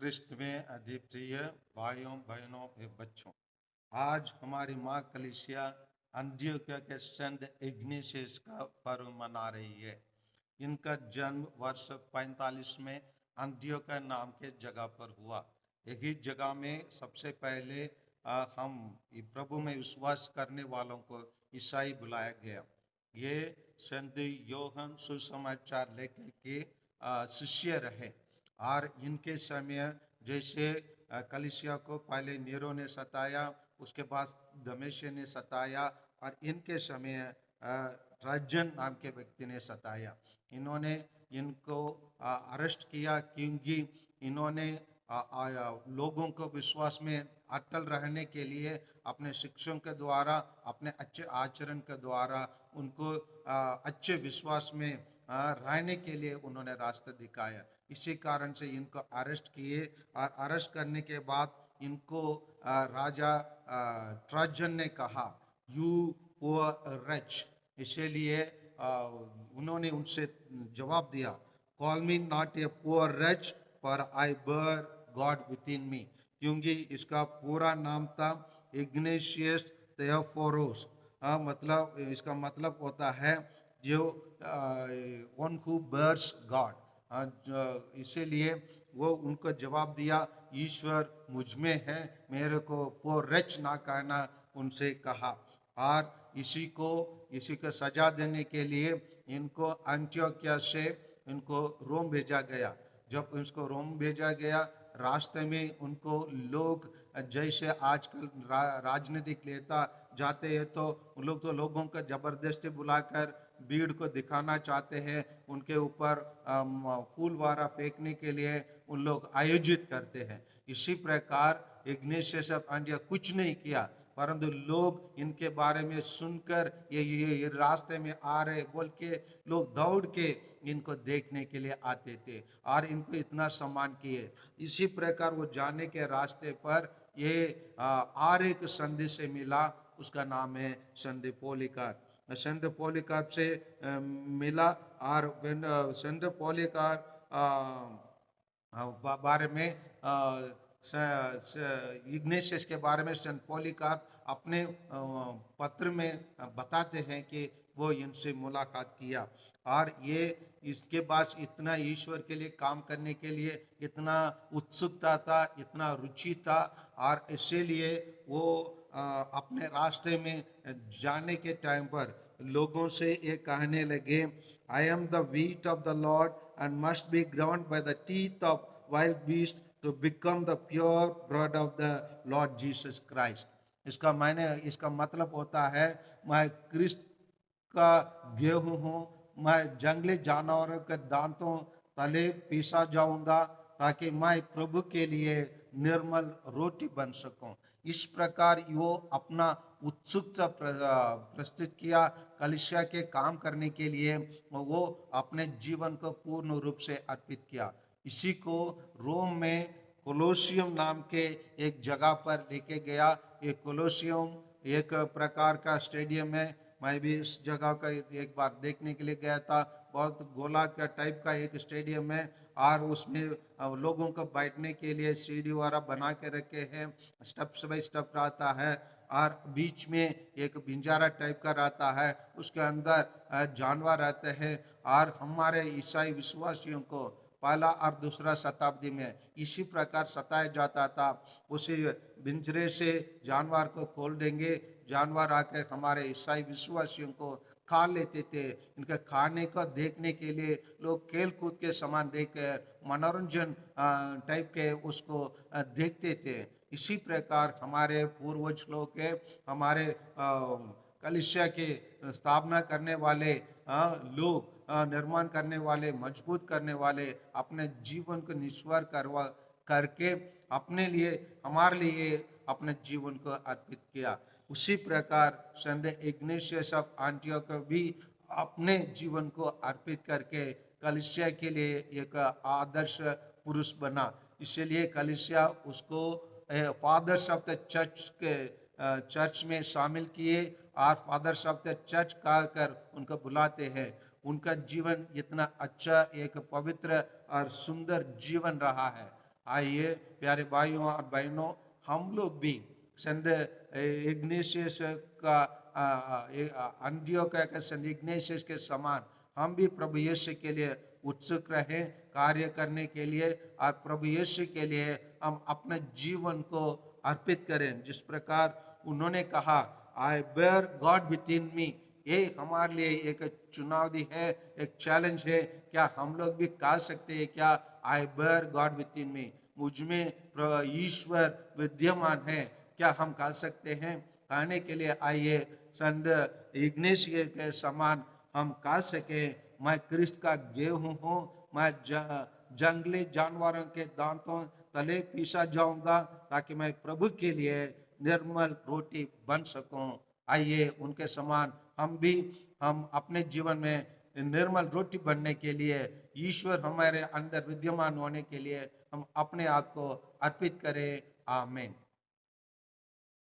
ख्रिस्त में अधिप्रिय भाइयों बहनों एवं बच्चों, आज हमारी माँ कलीसिया अंत्योक्या के संत इग्नेशियस का पर्व मना रही है। इनका जन्म वर्ष 45 में अंत्योक्या नाम के जगह पर हुआ। यही जगह में सबसे पहले हम प्रभु में विश्वास करने वालों को ईसाई बुलाया गया। ये संत योहन सुसमाचार लेखक के शिष्य रहे और इनके समय जैसे कलीसिया को पहले नीरो ने सताया, उसके बाद दमेश्य ने सताया और इनके समय ट्राजन नाम के व्यक्ति ने सताया। इन्होंने इनको अरेस्ट किया क्योंकि इन्होंने लोगों को विश्वास में अटल रहने के लिए अपने शिक्षण के द्वारा, अपने अच्छे आचरण के द्वारा उनको अच्छे विश्वास में रहने के लिए उन्होंने रास्ता दिखाया। इसी कारण से इनको अरेस्ट किए और अरेस्ट करने के बाद इनको राजा ट्राजन ने कहा, यू पुअर रिच। इसीलिए उन्होंने उनसे जवाब दिया, call me not a poor rich पर I bear God within मी। क्योंकि इसका पूरा नाम था इग्नेशियस थियोफोरोस। मतलब इसका मतलब होता है जो वन हु बेयर्स गॉड। इसीलिए वो उनको जवाब दिया, ईश्वर मुझ में है, मेरे को पुअर रिच ना कहना उनसे कहा। और इसी को सजा देने के लिए इनको अंत्योक्या से इनको रोम भेजा गया। जब उसको रोम भेजा गया, रास्ते में उनको लोग जैसे आजकल राजनीतिक नेता जाते हैं तो उन लोग तो लोगों को जबरदस्ती बुलाकर भीड़ को दिखाना चाहते हैं, उनके ऊपर फूल वारा फेंकने के लिए उन लोग आयोजित करते हैं। इसी प्रकार इग्नेशियस ऑफ अंतियोखिया कुछ नहीं किया, परंतु लोग इनके बारे में सुनकर ये रास्ते में आ रहे बोल के लोग दौड़ के इनको देखने के लिए आते थे और इनको इतना सम्मान किए। इसी प्रकार वो जाने के रास्ते पर ये और एक संधि से मिला, उसका नाम है संधि पॉलीकार्प। संत पॉलीकार्प से मिला और संत पॉलीकार्प बारे में इग्नेशियस के बारे में संत पॉलीकार्प अपने पत्र में बताते हैं कि वो इनसे मुलाकात किया और ये इसके बाद इतना ईश्वर के लिए काम करने के लिए इतना उत्सुकता था, इतना रुचि था और इसीलिए वो अपने रास्ते में जाने के टाइम पर लोगों से ये कहने लगे, I am the wheat of the Lord and must be ground by the teeth of wild beast to become the pure blood of the Lord Jesus Christ. इसका मतलब होता है, मैं क्रिस्त का गेहूं हूँ, मैं जंगली जानवरों के दांतों तले पीसा जाऊंगा ताकि मैं प्रभु के लिए निर्मल रोटी बन सकूं। इस प्रकार वो अपना उत्सुकता प्रस्तुत किया कलीसिया के काम करने के लिए। वो अपने जीवन को पूर्ण रूप से अर्पित किया। इसी को रोम में कोलोसियम नाम के एक जगह पर लेके गया। ये कोलोसियम एक प्रकार का स्टेडियम है। मैं भी इस जगह का एक बार देखने के लिए गया था। बहुत गोलाकार टाइप का एक स्टेडियम है और उसमें लोगों को बैठने के लिए सीढ़ी वाला बना के रखे हैं, स्टेप्स बाय स्टेप रहता है और बीच में एक पिंजरा टाइप का रहता है, उसके अंदर जानवर रहते हैं। और हमारे ईसाई विश्वासियों को पहला और दूसरा शताब्दी में इसी प्रकार सताया जाता था। उसी पिंजरे से जानवर को खोल देंगे, जानवर आकर हमारे ईसाई विश्वासियों को खा लेते थे। इनके खाने को देखने के लिए लोग खेल कूद के समान देखकर मनोरंजन टाइप के उसको देखते थे। इसी प्रकार हमारे पूर्वज लोग के, हमारे कलीसिया के स्थापना करने वाले लोग, निर्माण करने वाले, मजबूत करने वाले अपने जीवन को निस्वार करके अपने लिए, हमारे लिए अपने जीवन को अर्पित किया। उसी प्रकार संत इग्नेशियस ऑफ एंटियोक भी अपने जीवन को अर्पित करके कलीसिया के लिए एक आदर्श पुरुष बना। इसलिए कलीसिया उसको फादर्स ऑफ द चर्च में शामिल किए और फादर्स ऑफ द चर्च कहकर उनको बुलाते हैं। उनका जीवन इतना अच्छा, एक पवित्र और सुंदर जीवन रहा है। आइए प्यारे भाइयों और बहनों, हम लोग भी संत इग्नेशियस का अंत्योक्या के संत इग्नेशियस के समान हम भी प्रभु यीशु के लिए उत्सुक रहें, कार्य करने के लिए, और प्रभु यीशु के लिए हम अपने जीवन को अर्पित करें। जिस प्रकार उन्होंने कहा, I bear God within मी, ये हमारे लिए एक चुनौती है, एक चैलेंज है। क्या हम लोग भी कह सकते हैं क्या, I bear God within मी, मुझ में ईश्वर विद्यमान है? क्या हम कह सकते हैं? कहने के लिए आइए संत इग्नेशियस के समान हम कह सके, मैं क्रिस्त का गेहूं हूँ, मैं जंगली जानवरों के दांतों तले पीसा जाऊंगा ताकि मैं प्रभु के लिए निर्मल रोटी बन सकूं। आइए उनके समान हम अपने जीवन में निर्मल रोटी बनने के लिए, ईश्वर हमारे अंदर विद्यमान होने के लिए हम अपने आप को अर्पित करें। आमीन।